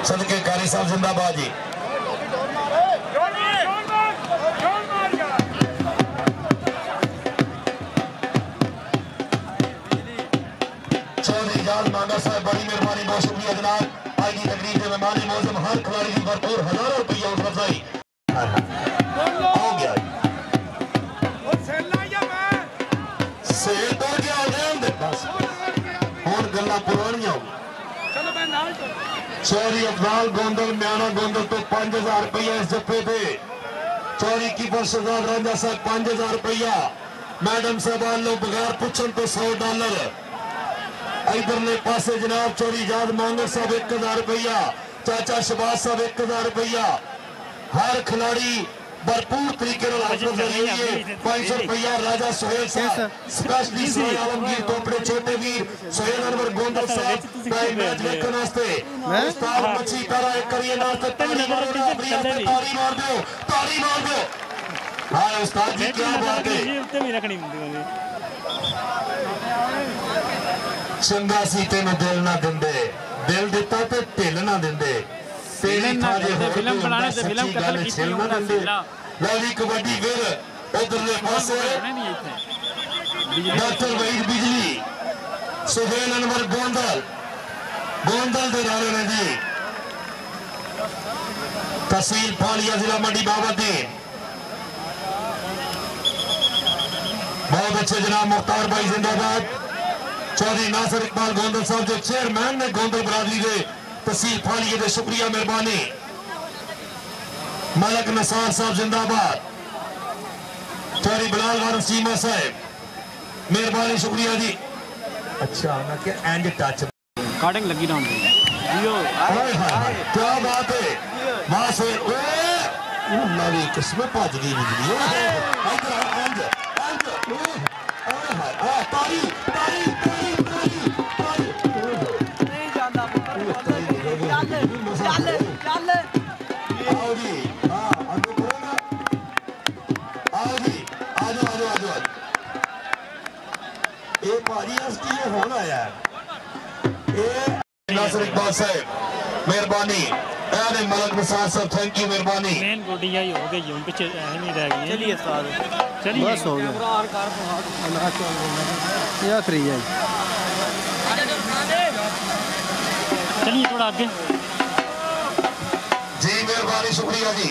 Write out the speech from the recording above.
सदके कारी साहब जिंदाबाद जी। चौधरी इजाज मांगा साहब बड़ी मेहरबानी, बहुत शुक्रिया जनाब। आज की तकरीर में मेहमान मौजूद हर खिलाड़ी की भरपूर हजारों रुपया उठवाई हो गया सेल तो क्या हो गया बस हुण गल्लां पुरानियां हो। चौधरी अफजाल गोंदल म्याना गोंदल तो 5000 रुपया इस जफे पे। चौधरी कीपर शहजाद रांझा साहब 5000 रुपया। मैडम साहबान लोग बगैर पुछन तो $100। इधरले पासे जनाब चौधरी इजाज मांगर साहब 1000 रुपया। चाचा शबाज साहब 1000 रुपया। हर खिलाड़ी भरपूर तरीके 500 रुपया। राजा सोहेल साहब स्पेशली सोहेल आलमगीर तो अपने छोटे वीर सोहेल अनवर गोंदल साहब मैच देखने वास्ते उस्ताद मच्छी पैरा एक करिए नास्ते ताली मार दो ताली मार दो। हां उस्ताद जी क्या बात है चंगा सी तेन दिल ना दिंदे दिल दिता ते ढिल ना दिंदे फिल्म बनाने से फिल्म कतल की ना दिंदे। लवली कबड्डी फिर उधरले पासे डॉक्टर वहीद बिजली सुहेल अनवर गोंदल गोंदल दे रहे ने जी। तहसील फालिया जिला मंडी बाबरदीन बहुत अच्छे जनाब मुख्तार भाई जिंदाबाद। चौधरी नासिर इकबाल गोंदल साहब जो चेयरमैन ने गोंदल बरादरी के तहसील फालिया के शुक्रिया मेहरबानी। मलक नसार साहब जिंदाबाद। चौधरी बिलाल वारिस चीमा साहब मेहरबानी शुक्रिया जी। अच्छा ना क्या एंड टच कटिंग लगी ना क्या बात है वहां से मेरी किस्मत भज गई बिजली तारी तारी नासिर इकबाल साहब मेहरबानी। मलक नसार साहब थैंक यू मेहरबानी। मेन गोडी यही हो गई है पीछे नहीं रह गई। चलिए उस्ताद चलिए बस हो गया ये आखिरी है। चलिए थोड़ा आगे जी मेहरबानी शुक्रिया जी।